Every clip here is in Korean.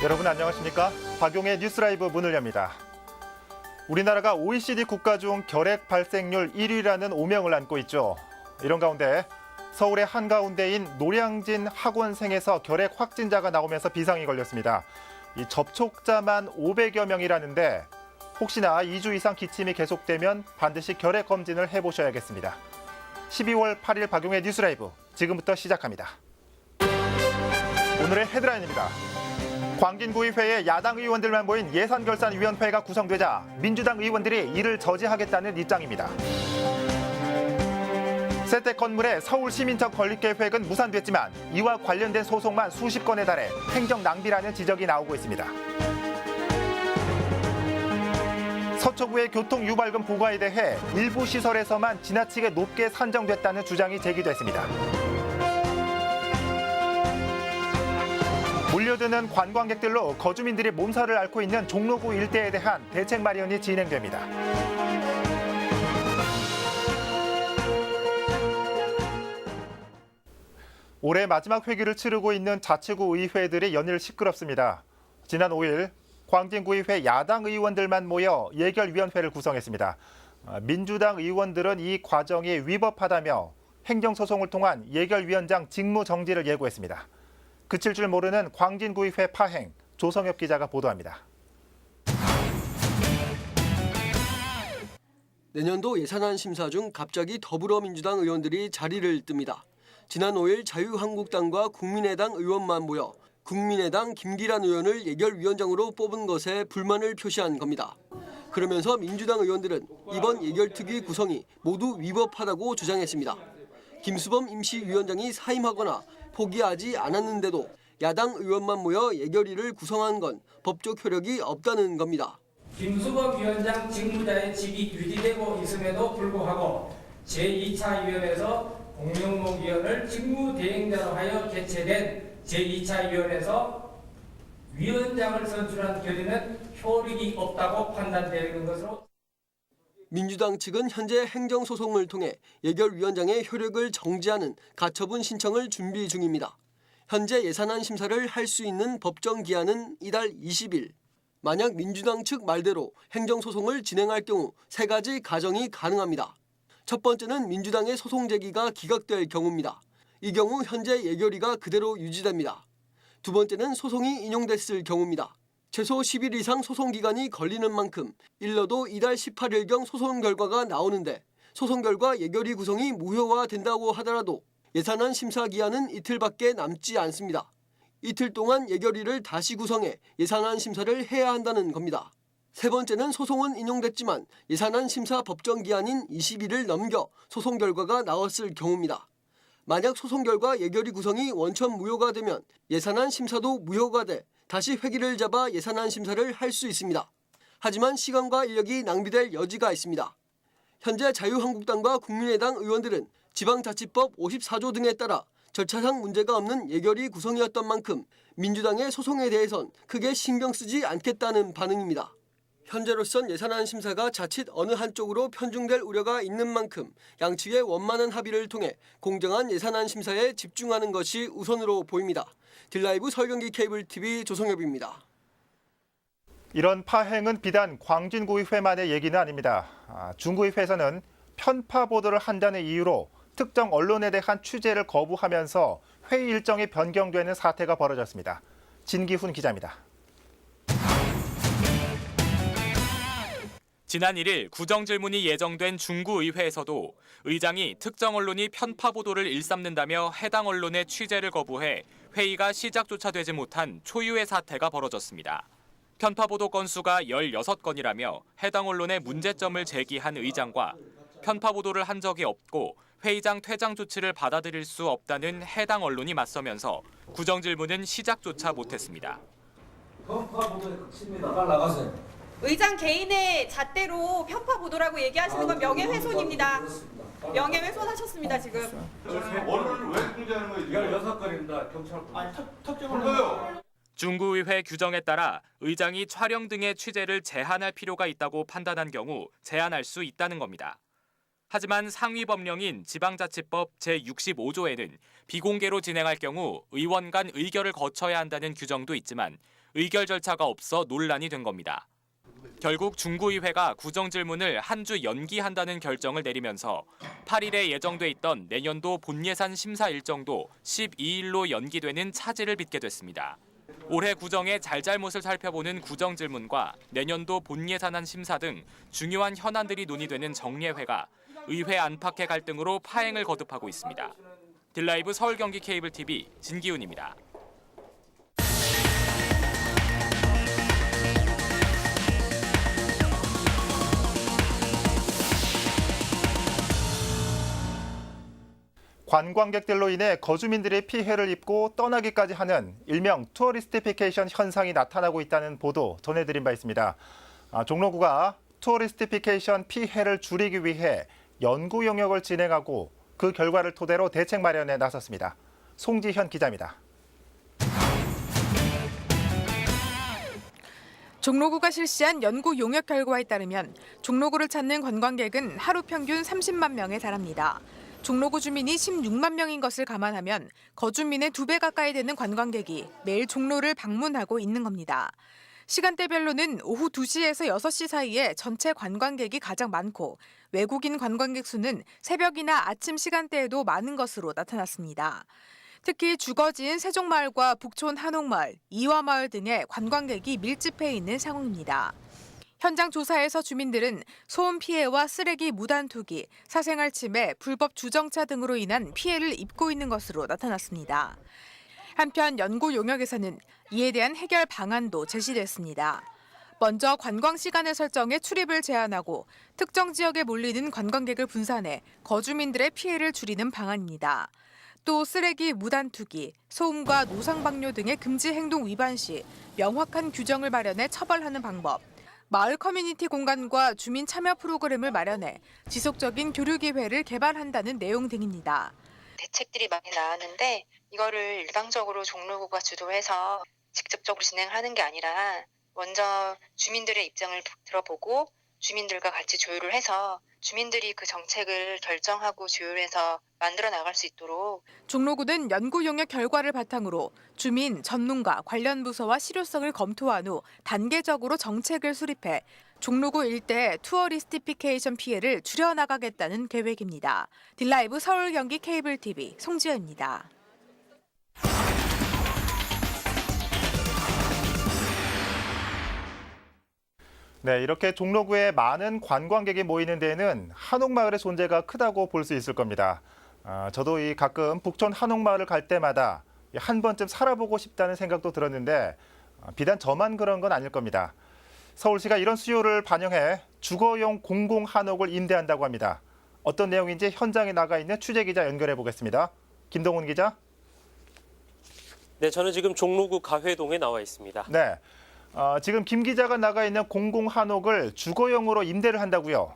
여러분 안녕하십니까? 박용의 뉴스라이브 문을 엽니다. 우리나라가 OECD 국가 중 결핵 발생률 1위라는 오명을 안고 있죠. 이런 가운데 서울의 한가운데인 노량진 학원생에서 결핵 확진자가 나오면서 비상이 걸렸습니다. 이 접촉자만 500여 명이라는데 혹시나 2주 이상 기침이 계속되면 반드시 결핵 검진을 해보셔야겠습니다. 12월 8일 박용의 뉴스라이브 지금부터 시작합니다. 오늘의 헤드라인입니다. 광진구의회에 야당 의원들만 모인 예산결산위원회가 구성되자 민주당 의원들이 이를 저지하겠다는 입장입니다. 세택 건물의 서울시민청 건립 계획은 무산됐지만 이와 관련된 소송만 수십 건에 달해 행정 낭비라는 지적이 나오고 있습니다. 서초구의 교통유발금 부과에 대해 일부 시설에서만 지나치게 높게 산정됐다는 주장이 제기됐습니다. 몰려드는 관광객들로 거주민들이 몸살을 앓고 있는 종로구 일대에 대한 대책 마련이 진행됩니다. 올해 마지막 회기를 치르고 있는 자치구 의회들이 연일 시끄럽습니다. 지난 5일 광진구의회 야당 의원들만 모여 예결위원회를 구성했습니다. 민주당 의원들은 이 과정이 위법하다며 행정소송을 통한 예결위원장 직무 정지를 예고했습니다. 그칠 줄 모르는 광진구의회 파행, 조성엽 기자가 보도합니다. 내년도 예산안 심사 중 갑자기 더불어민주당 의원들이 자리를 뜹니다. 지난 5일 자유한국당과 국민의당 의원만 모여 국민의당 김기란 의원을 예결위원장으로 뽑은 것에 불만을 표시한 겁니다. 그러면서 민주당 의원들은 이번 예결특위 구성이 모두 위법하다고 주장했습니다. 김수범 임시위원장이 사임하거나 포기하지 않았는데도 야당 의원만 모여 예결위를 구성한 건 법적 효력이 없다는 겁니다. 김수범 위원장 직무자의 직이 유지되고 있음에도 불구하고 제2차 위원회에서 공명록 위원을 직무대행자로 하여 개최된 제2차 위원회에서 위원장을 선출한 결의는 효력이 없다고 판단되는 것으로 민주당 측은 현재 행정소송을 통해 예결위원장의 효력을 정지하는 가처분 신청을 준비 중입니다. 현재 예산안 심사를 할 수 있는 법정 기한은 이달 20일. 만약 민주당 측 말대로 행정소송을 진행할 경우 세 가지 가정이 가능합니다. 첫 번째는 민주당의 소송 제기가 기각될 경우입니다. 이 경우 현재 예결위가 그대로 유지됩니다. 두 번째는 소송이 인용됐을 경우입니다. 최소 10일 이상 소송 기간이 걸리는 만큼 일러도 이달 18일경 소송 결과가 나오는데 소송 결과 예결위 구성이 무효화된다고 하더라도 예산안 심사 기한은 이틀밖에 남지 않습니다. 이틀 동안 예결위를 다시 구성해 예산안 심사를 해야 한다는 겁니다. 세 번째는 소송은 인용됐지만 예산안 심사 법정 기한인 20일을 넘겨 소송 결과가 나왔을 경우입니다. 만약 소송 결과 예결위 구성이 원천 무효가 되면 예산안 심사도 무효가 돼 다시 회기를 잡아 예산안 심사를 할 수 있습니다. 하지만 시간과 인력이 낭비될 여지가 있습니다. 현재 자유한국당과 국민의당 의원들은 지방자치법 54조 등에 따라 절차상 문제가 없는 예결위 구성이었던 만큼 민주당의 소송에 대해선 크게 신경 쓰지 않겠다는 반응입니다. 현재로선 예산안 심사가 자칫 어느 한쪽으로 편중될 우려가 있는 만큼 양측의 원만한 합의를 통해 공정한 예산안 심사에 집중하는 것이 우선으로 보입니다. 딜라이브 서울경기 케이블TV 조성엽입니다. 이런 파행은 비단 광진구의회만의 얘기는 아닙니다. 중구의회에서는 편파 보도를 한다는 이유로 특정 언론에 대한 취재를 거부하면서 회의 일정이 변경되는 사태가 벌어졌습니다. 진기훈 기자입니다. 지난 1일 구정질문이 예정된 중구의회에서도 의장이 특정 언론이 편파 보도를 일삼는다며 해당 언론의 취재를 거부해 회의가 시작조차 되지 못한 초유의 사태가 벌어졌습니다. 편파 보도 건수가 16건이라며 해당 언론의 문제점을 제기한 의장과 편파 보도를 한 적이 없고 회의장 퇴장 조치를 받아들일 수 없다는 해당 언론이 맞서면서 구정질문은 시작조차 못했습니다. 편파 보도의 극치입니다. 빨리 나가세요. 의장 개인의 잣대로 편파 보도라고 얘기하시는 건 명예훼손입니다. 명예훼손하셨습니다 지금. 언론을 왜 공개하는 거예요? 16건입니다. 경찰. 아니 특정을 중구의회 규정에 따라 의장이 촬영 등의 취재를 제한할 필요가 있다고 판단한 경우 제한할 수 있다는 겁니다. 하지만 상위 법령인 지방자치법 제65조에는 비공개로 진행할 경우 의원 간 의결을 거쳐야 한다는 규정도 있지만 의결 절차가 없어 논란이 된 겁니다. 결국 중구의회가 구정질문을 한 주 연기한다는 결정을 내리면서 8일에 예정돼 있던 내년도 본예산 심사 일정도 12일로 연기되는 차질을 빚게 됐습니다. 올해 구정의 잘잘못을 살펴보는 구정질문과 내년도 본예산안 심사 등 중요한 현안들이 논의되는 정례회가 의회 안팎의 갈등으로 파행을 거듭하고 있습니다. 딜라이브 서울 경기 케이블 TV 진기훈입니다. 관광객들로 인해 거주민들이 피해를 입고 떠나기까지 하는 일명 투어리스티피케이션 현상이 나타나고 있다는 보도 전해드린 바 있습니다. 종로구가 투어리스티피케이션 피해를 줄이기 위해 연구 용역을 진행하고 그 결과를 토대로 대책 마련에 나섰습니다. 송지현 기자입니다. 종로구가 실시한 연구 용역 결과에 따르면 종로구를 찾는 관광객은 하루 평균 30만 명에 달합니다. 종로구 주민이 16만 명인 것을 감안하면 거주민의 2배 가까이 되는 관광객이 매일 종로를 방문하고 있는 겁니다. 시간대별로는 오후 2시에서 6시 사이에 전체 관광객이 가장 많고 외국인 관광객 수는 새벽이나 아침 시간대에도 많은 것으로 나타났습니다. 특히 주거지인 세종마을과 북촌 한옥마을, 이화마을 등의 관광객이 밀집해 있는 상황입니다. 현장 조사에서 주민들은 소음 피해와 쓰레기 무단 투기, 사생활 침해, 불법 주정차 등으로 인한 피해를 입고 있는 것으로 나타났습니다. 한편 연구 용역에서는 이에 대한 해결 방안도 제시됐습니다. 먼저 관광 시간을 설정해 출입을 제한하고 특정 지역에 몰리는 관광객을 분산해 거주민들의 피해를 줄이는 방안입니다. 또 쓰레기 무단 투기, 소음과 노상방뇨 등의 금지 행동 위반 시 명확한 규정을 마련해 처벌하는 방법, 마을 커뮤니티 공간과 주민 참여 프로그램을 마련해 지속적인 교류 기회를 개발한다는 내용 등입니다. 대책들이 많이 나왔는데 이거를 일방적으로 종로구가 주도해서 직접적으로 진행하는 게 아니라 먼저 주민들의 입장을 들어보고 주민들과 같이 조율을 해서 주민들이 그 정책을 결정하고 조율해서 만들어 나갈 수 있도록 종로구는 연구 용역 결과를 바탕으로 주민, 전문가, 관련 부서와 실효성을 검토한 후 단계적으로 정책을 수립해 종로구 일대 투어리스티피케이션 피해를 줄여나가겠다는 계획입니다. 딜라이브 서울 경기 케이블 TV 송지현입니다. 네, 이렇게 종로구에 많은 관광객이 모이는 데에는 한옥마을의 존재가 크다고 볼 수 있을 겁니다. 저도 가끔 북촌 한옥마을을 갈 때마다 한 번쯤 살아보고 싶다는 생각도 들었는데 비단 저만 그런 건 아닐 겁니다. 서울시가 이런 수요를 반영해 주거용 공공 한옥을 임대한다고 합니다. 어떤 내용인지 현장에 나가 있는 취재기자 연결해 보겠습니다. 김동훈 기자. 네, 저는 지금 종로구 가회동에 나와 있습니다. 네, 지금 김 기자가 나가 있는 공공 한옥을 주거용으로 임대를 한다고요?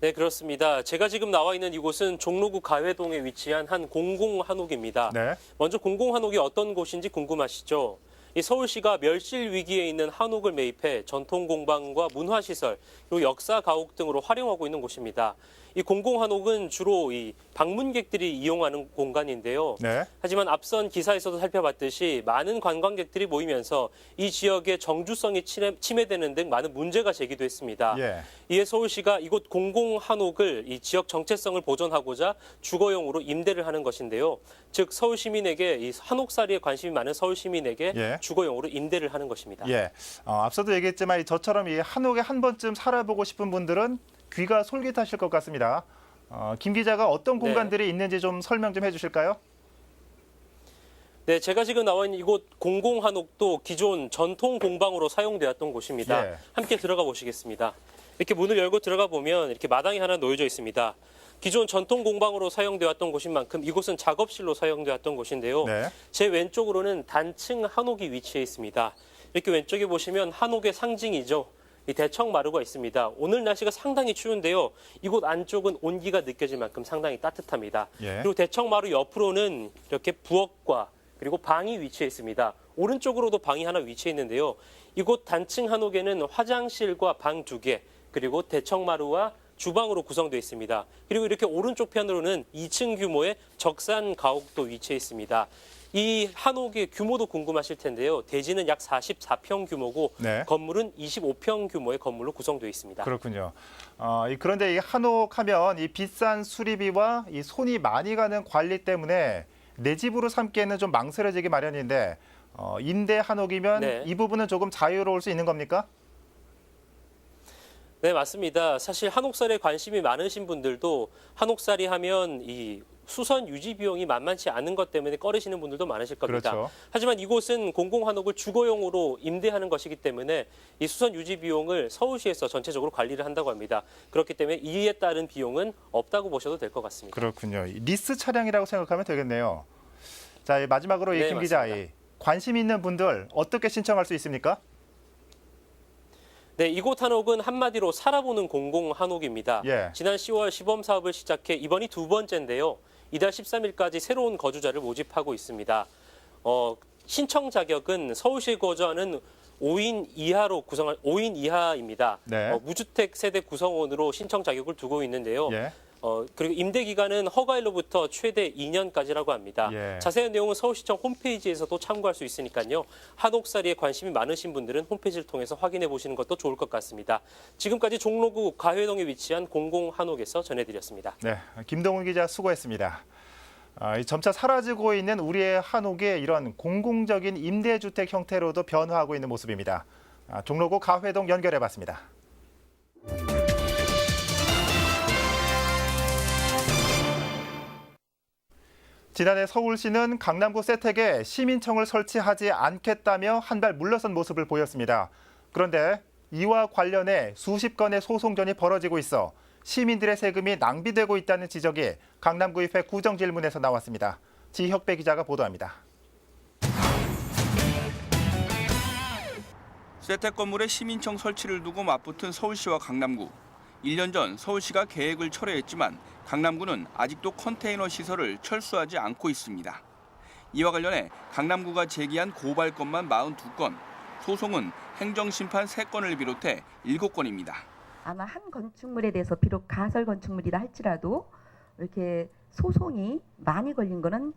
네, 그렇습니다. 제가 지금 나와 있는 이곳은 종로구 가회동에 위치한 한 공공 한옥입니다. 네. 먼저 공공 한옥이 어떤 곳인지 궁금하시죠? 이 서울시가 멸실 위기에 있는 한옥을 매입해 전통 공방과 문화시설, 그리고 역사 가옥 등으로 활용하고 있는 곳입니다. 이 공공 한옥은 주로 이 방문객들이 이용하는 공간인데요. 네. 하지만 앞선 기사에서도 살펴봤듯이 많은 관광객들이 모이면서 이 지역의 정주성이 침해되는 등 많은 문제가 제기됐습니다. 예. 이에 서울시가 이곳 공공 한옥을 이 지역 정체성을 보존하고자 주거용으로 임대를 하는 것인데요. 즉 서울 시민에게 이 한옥살이에 관심이 많은 서울 시민에게 예. 주거용으로 임대를 하는 것입니다. 예. 앞서도 얘기했지만 저처럼 이 한옥에 한 번쯤 살아보고 싶은 분들은 귀가 솔깃하실 것 같습니다. 김 기자가 어떤 공간들이 있는지 좀 설명 좀 해주실까요? 네, 제가 지금 나와 있는 이곳 공공 한옥도 기존 전통 공방으로 사용되었던 곳입니다. 예. 함께 들어가 보시겠습니다. 이렇게 문을 열고 들어가 보면 이렇게 마당이 하나 놓여져 있습니다. 기존 전통 공방으로 사용되었던 곳인 만큼 이곳은 작업실로 사용되었던 곳인데요. 네. 제 왼쪽으로는 단층 한옥이 위치해 있습니다. 이렇게 왼쪽에 보시면 한옥의 상징이죠. 이 대청마루가 있습니다. 오늘 날씨가 상당히 추운데요. 이곳 안쪽은 온기가 느껴질 만큼 상당히 따뜻합니다. 예. 그리고 대청마루 옆으로는 이렇게 부엌과 그리고 방이 위치해 있습니다. 오른쪽으로도 방이 하나 위치해 있는데요. 이곳 단층 한옥에는 화장실과 방 2개, 그리고 대청마루와 주방으로 구성되어 있습니다. 그리고 이렇게 오른쪽 편으로는 2층 규모의 적산 가옥도 위치해 있습니다. 이 한옥의 규모도 궁금하실 텐데요. 대지는 약 44평 규모고 네. 건물은 25평 규모의 건물로 구성되어 있습니다. 그렇군요. 그런데 이 한옥하면 이 비싼 수리비와 이 손이 많이 가는 관리 때문에 내 집으로 삼기에는 좀 망설여지기 마련인데 임대 한옥이면 네. 이 부분은 조금 자유로울 수 있는 겁니까? 네, 맞습니다. 사실 한옥살이에 관심이 많으신 분들도 한옥살이 하면 이 수선 유지 비용이 만만치 않은 것 때문에 꺼리시는 분들도 많으실 겁니다. 그렇죠. 하지만 이곳은 공공한옥을 주거용으로 임대하는 것이기 때문에 이 수선 유지 비용을 서울시에서 전체적으로 관리를 한다고 합니다. 그렇기 때문에 이에 따른 비용은 없다고 보셔도 될 것 같습니다. 그렇군요. 리스 차량이라고 생각하면 되겠네요. 자, 마지막으로 네, 김 기자, 맞습니다. 관심 있는 분들 어떻게 신청할 수 있습니까? 네, 이곳 한옥은 한마디로 살아보는 공공 한옥입니다. 예. 지난 10월 시범 사업을 시작해 이번이 두 번째인데요. 이달 13일까지 새로운 거주자를 모집하고 있습니다. 신청 자격은 서울시에 거주하는 5인 이하입니다. 네. 무주택 세대 구성원으로 신청 자격을 두고 있는데요. 예. 그리고 임대 기간은 허가일로부터 최대 2년까지라고 합니다. 예. 자세한 내용은 서울시청 홈페이지에서도 참고할 수 있으니까요. 한옥살이에 관심이 많으신 분들은 홈페이지를 통해서 확인해 보시는 것도 좋을 것 같습니다. 지금까지 종로구 가회동에 위치한 공공 한옥에서 전해드렸습니다. 네, 김동훈 기자 수고했습니다. 점차 사라지고 있는 우리의 한옥이 이런 공공적인 임대주택 형태로도 변화하고 있는 모습입니다. 종로구 가회동 연결해봤습니다. 지난해 서울시는 강남구 세택에 시민청을 설치하지 않겠다며 한 발 물러선 모습을 보였습니다. 그런데 이와 관련해 수십 건의 소송전이 벌어지고 있어 시민들의 세금이 낭비되고 있다는 지적이 강남구의회 구정질문에서 나왔습니다. 지혁배 기자가 보도합니다. 세택 건물에 시민청 설치를 두고 맞붙은 서울시와 강남구. 1년 전 서울시가 계획을 철회했지만 강남구는 아직도 컨테이너 시설을 철수하지 않고 있습니다. 이와 관련해 강남구가 제기한 고발 건만 42건, 소송은 행정심판 3건을 비롯해 7건입니다. 아마 한 건축물에 대해서 비록 가설 건축물이라 할지라도 이렇게 소송이 많이 걸린 거는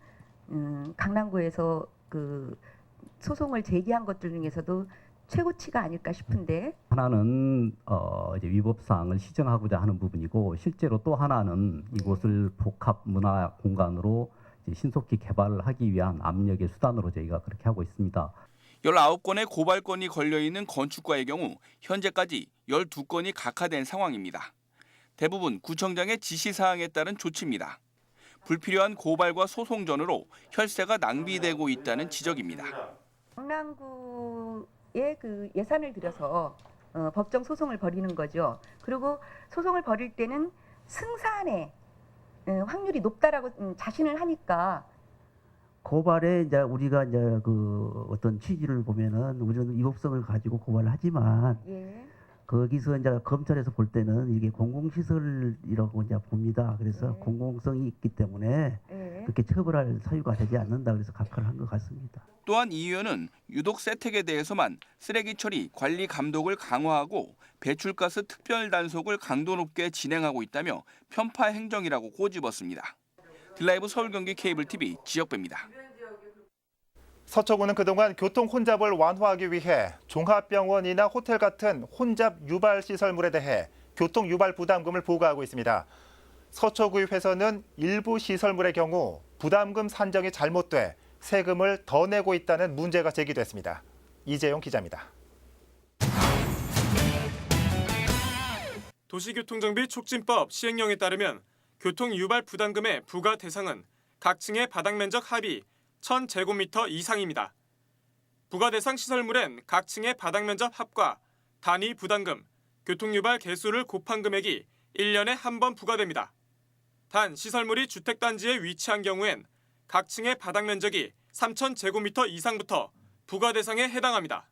강남구에서 그 소송을 제기한 것들 중에서도 최고치가 아닐까 싶은데, 하나는 이제 위법 사항을 시정하고자 하는 부분이고, 실제로 또 하나는 이곳을 복합 문화 공간으로 이제 신속히 개발을 하기 위한 압력의 수단으로 저희가 그렇게 하고 있습니다. 19건의 고발건이 걸려있는 건축가의 경우 현재까지 12건이 각하된 상황입니다. 대부분 구청장의 지시사항에 따른 조치입니다. 불필요한 고발과 소송전으로 혈세가 낭비되고 있다는 지적입니다. 강남구에 그 예산을 들여서 법정 소송을 벌이는 거죠. 그리고 소송을 벌일 때는 승산의 확률이 높다라고 자신을 하니까, 고발에 이제 우리가 이제 그 어떤 취지를 보면은 우리는 위법성을 가지고 고발을 하지만, 예. 거기서 이제 검찰에서 볼 때는 이게 공공시설이라고 이제 봅니다. 그래서 공공성이 있기 때문에 그렇게 처벌할 사유가 되지 않는다. 그래서 각하를 한 것 같습니다. 또한 이 의원은 유독 세택에 대해서만 쓰레기 처리, 관리 감독을 강화하고 배출가스 특별 단속을 강도 높게 진행하고 있다며 편파 행정이라고 꼬집었습니다. 드라이브 서울 경기 케이블 TV 지역배입니다. 서초구는 그동안 교통 혼잡을 완화하기 위해 종합병원이나 호텔 같은 혼잡 유발 시설물에 대해 교통 유발 부담금을 부과하고 있습니다. 서초구의회에서는 일부 시설물의 경우 부담금 산정이 잘못돼 세금을 더 내고 있다는 문제가 제기됐습니다. 이재용 기자입니다. 도시교통정비 촉진법 시행령에 따르면 교통 유발 부담금의 부과 대상은 각 층의 바닥 면적 합이 1000제곱미터 이상입니다. 부과 대상 시설물엔 각 층의 바닥 면적 합과 단위 부담금, 교통유발 개수를 곱한 금액이 1년에 한 번 부과됩니다. 단 시설물이 주택단지에 위치한 경우엔 각 층의 바닥 면적이 3000제곱미터 이상부터 부과 대상에 해당합니다.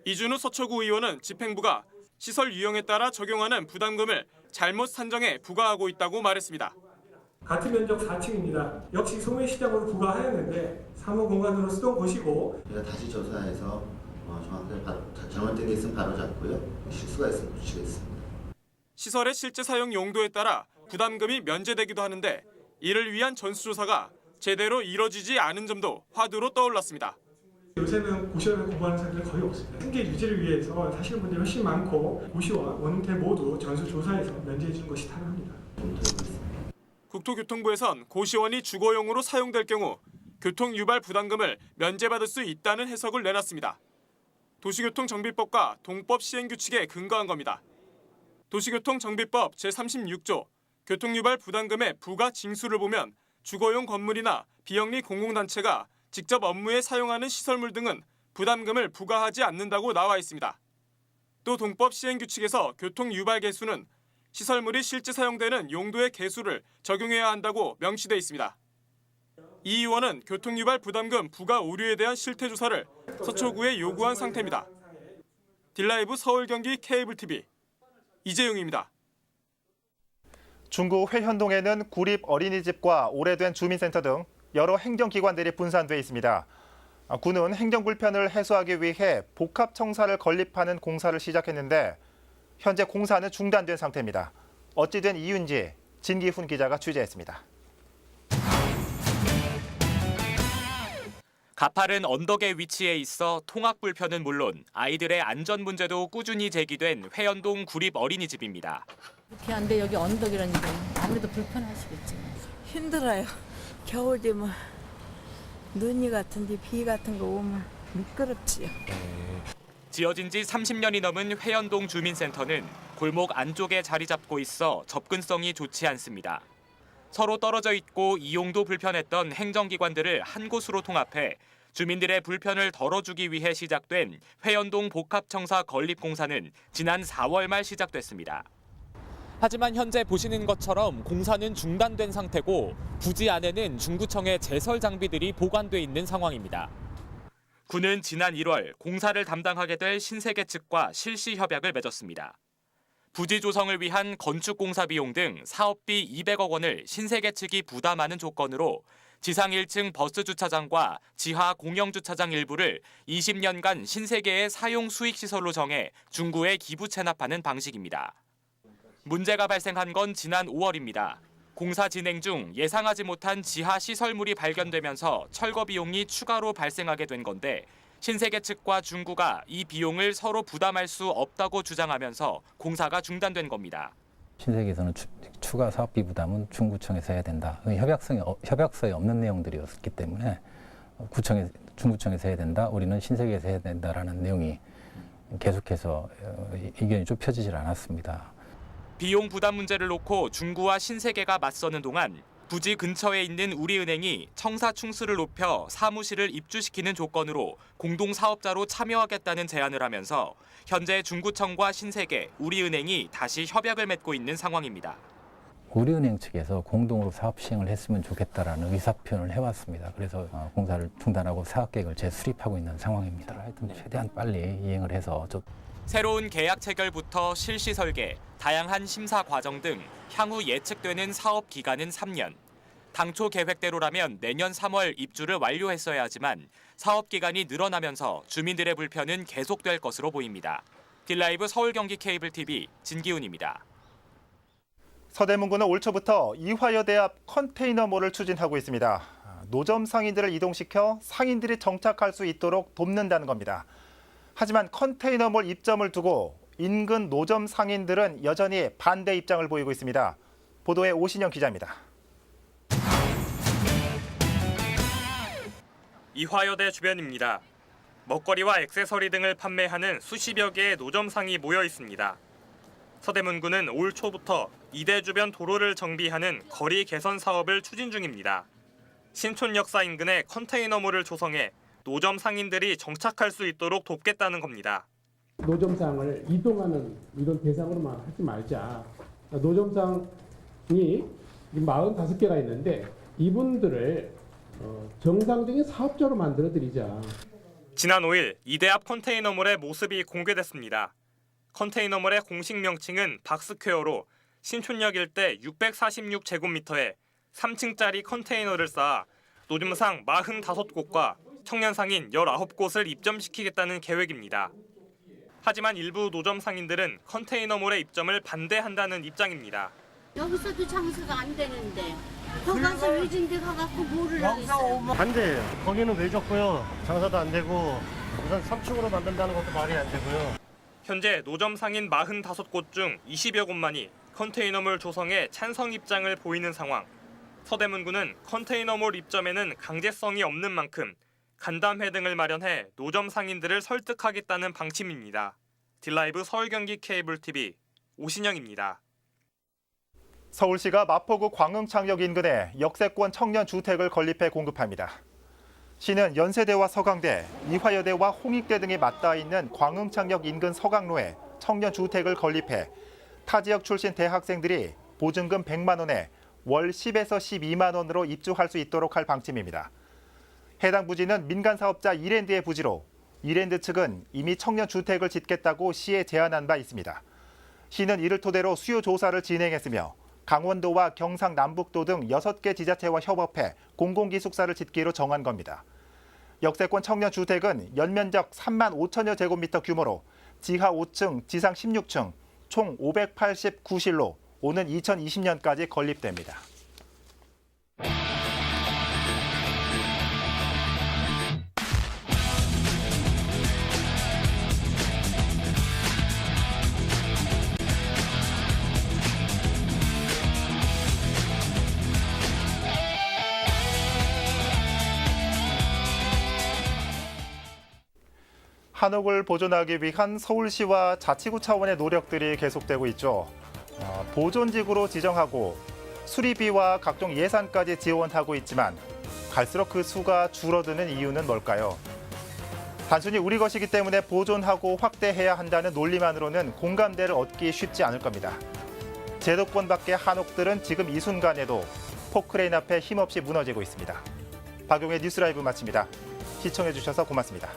이준우 서초구 의원은 집행부가 시설 유형에 따라 적용하는 부담금을 잘못 산정해 부과하고 있다고 말했습니다. 같은 면적 4층입니다. 역시 소매시장으로 부과하였는데 사무공간으로 쓰던 곳이고, 제가 다시 조사해서 정확하게 잘못된 게 있으면 바로 잡고요. 실수가 있으면 고치겠습니다. 시설의 실제 사용 용도에 따라 부담금이 면제되기도 하는데 이를 위한 전수조사가 제대로 이뤄지지 않은 점도 화두로 떠올랐습니다. 요새는 고시원을 공부하는 사람들이 거의 없습니다. 생계 유지를 위해서 사시는 분들이 훨씬 많고 고시와 원태 모두 전수조사해서 면제해 주는 것이 타당합니다. 국토교통부에선 고시원이 주거용으로 사용될 경우 교통유발 부담금을 면제받을 수 있다는 해석을 내놨습니다. 도시교통정비법과 동법 시행규칙에 근거한 겁니다. 도시교통정비법 제36조 교통유발 부담금의 부과 징수를 보면 주거용 건물이나 비영리 공공단체가 직접 업무에 사용하는 시설물 등은 부담금을 부과하지 않는다고 나와 있습니다. 또 동법 시행규칙에서 교통유발 개수는 시설물이 실제 사용되는 용도의 개수를 적용해야 한다고 명시돼 있습니다. 이 의원은 교통유발 부담금 부과 오류에 대한 실태조사를 서초구에 요구한 상태입니다. 딜라이브 서울 경기 케이블TV 이재용입니다. 중구 회현동에는 구립 어린이집과 오래된 주민센터 등 여러 행정기관들이 분산돼 있습니다. 구는 행정 불편을 해소하기 위해 복합청사를 건립하는 공사를 시작했는데 현재 공사는 중단된 상태입니다. 어찌 된 이유인지 진기훈 기자가 취재했습니다. 가파른 언덕에 위치해 있어 통학 불편은 물론 아이들의 안전 문제도 꾸준히 제기된 회현동 구립 어린이집입니다. 불편한데 여기 언덕이라니까 아무래도 불편하시겠지. 힘들어요. 겨울 되면 눈이 같은데 비 같은 거 오면 미끄럽지요. 지어진 지 30년이 넘은 회현동 주민센터는 골목 안쪽에 자리 잡고 있어 접근성이 좋지 않습니다. 서로 떨어져 있고 이용도 불편했던 행정기관들을 한 곳으로 통합해 주민들의 불편을 덜어주기 위해 시작된 회현동 복합청사 건립 공사는 지난 4월 말 시작됐습니다. 하지만 현재 보시는 것처럼 공사는 중단된 상태고 부지 안에는 중구청의 제설 장비들이 보관돼 있는 상황입니다. 구는 지난 1월 공사를 담당하게 될 신세계 측과 실시 협약을 맺었습니다. 부지 조성을 위한 건축 공사 비용 등 사업비 200억 원을 신세계 측이 부담하는 조건으로 지상 1층 버스 주차장과 지하 공영 주차장 일부를 20년간 신세계의 사용 수익 시설로 정해 중구에 기부 체납하는 방식입니다. 문제가 발생한 건 지난 5월입니다. 공사 진행 중 예상하지 못한 지하 시설물이 발견되면서 철거 비용이 추가로 발생하게 된 건데 신세계 측과 중구가 이 비용을 서로 부담할 수 없다고 주장하면서 공사가 중단된 겁니다. 신세계에서는 추가 사업비 부담은 중구청에서 해야 된다. 협약서에 없는 내용들이었기 때문에 중구청에서 해야 된다. 우리는 신세계에서 해야 된다라는 내용이 계속해서 의견이 좁혀지질 않았습니다. 비용 부담 문제를 놓고 중구와 신세계가 맞서는 동안 부지 근처에 있는 우리은행이 청사 충수를 높여 사무실을 입주시키는 조건으로 공동사업자로 참여하겠다는 제안을 하면서 현재 중구청과 신세계, 우리은행이 다시 협약을 맺고 있는 상황입니다. 우리은행 측에서 공동으로 사업 시행을 했으면 좋겠다라는 의사표현을 해왔습니다. 그래서 공사를 중단하고 사업계획을 재수립하고 있는 상황입니다. 하여튼 최대한 빨리 이행을 해서 새로운 계약 체결부터 실시 설계, 다양한 심사 과정 등 향후 예측되는 사업 기간은 3년. 당초 계획대로라면 내년 3월 입주를 완료했어야 하지만 사업 기간이 늘어나면서 주민들의 불편은 계속될 것으로 보입니다. 딜라이브 서울 경기 케이블TV 진기훈입니다. 서대문구는 올 초부터 이화여대 앞 컨테이너몰을 추진하고 있습니다. 노점 상인들을 이동시켜 상인들이 정착할 수 있도록 돕는다는 겁니다. 하지만 컨테이너몰 입점을 두고 인근 노점 상인들은 여전히 반대 입장을 보이고 있습니다. 보도에 오신영 기자입니다. 이화여대 주변입니다. 먹거리와 액세서리 등을 판매하는 수십여 개의 노점상이 모여 있습니다. 서대문구는 올 초부터 이대 주변 도로를 정비하는 거리 개선 사업을 추진 중입니다. 신촌역사 인근에 컨테이너몰을 조성해 노점 상인들이 정착할 수 있도록 돕겠다는 겁니다. 노점상을 이동하는 이런 대상으로만 하지 말자. 노점상이 45개가 있는데 이분들을 정상적인 사업자로 만들어드리자. 지난 5일 이대 앞 컨테이너몰의 모습이 공개됐습니다. 컨테이너몰의 공식 명칭은 박스퀘어로 신촌역 일대 646제곱미터에 3층짜리 컨테이너를 쌓아 노점상 45곳과 청년상인 19곳을 입점시키겠다는 계획입니다. 하지만 일부 노점 상인들은 컨테이너몰의 입점을 반대한다는 입장입니다. 여기서도 장사가 안 되는데 거기서 위진데 가갖고 뭐를 하겠어요? 반대예요. 거기는 왜 줬고요. 장사도 안 되고 우선 3층으로 만든다는 것도 말이 안 되고요. 현재 노점 상인 45곳 중 20여 곳만이 컨테이너몰 조성에 찬성 입장을 보이는 상황. 서대문구는 컨테이너몰 입점에는 강제성이 없는 만큼 간담회 등을 마련해 노점 상인들을 설득하겠다는 방침입니다. 딜라이브 서울 경기 케이블 TV 오신영입니다. 서울시가 마포구 광흥창역 인근에 역세권 청년 주택을 건립해 공급합니다. 시는 연세대와 서강대, 이화여대와 홍익대 등이 맞닿아 있는 광흥창역 인근 서강로에 청년 주택을 건립해 타 지역 출신 대학생들이 보증금 100만 원에 월 10에서 12만 원으로 입주할 수 있도록 할 방침입니다. 해당 부지는 민간 사업자 이랜드의 부지로 이랜드 측은 이미 청년 주택을 짓겠다고 시에 제안한 바 있습니다. 시는 이를 토대로 수요 조사를 진행했으며 강원도와 경상남북도 등 6개 지자체와 협업해 공공기숙사를 짓기로 정한 겁니다. 역세권 청년 주택은 연면적 3만 5천여 제곱미터 규모로 지하 5층, 지상 16층, 총 589실로 오는 2020년까지 건립됩니다. 한옥을 보존하기 위한 서울시와 자치구 차원의 노력들이 계속되고 있죠. 보존지구로 지정하고 수리비와 각종 예산까지 지원하고 있지만 갈수록 그 수가 줄어드는 이유는 뭘까요? 단순히 우리 것이기 때문에 보존하고 확대해야 한다는 논리만으로는 공감대를 얻기 쉽지 않을 겁니다. 제도권 밖의 한옥들은 지금 이 순간에도 포크레인 앞에 힘없이 무너지고 있습니다. 박용의 뉴스라이브 마칩니다. 시청해주셔서 고맙습니다.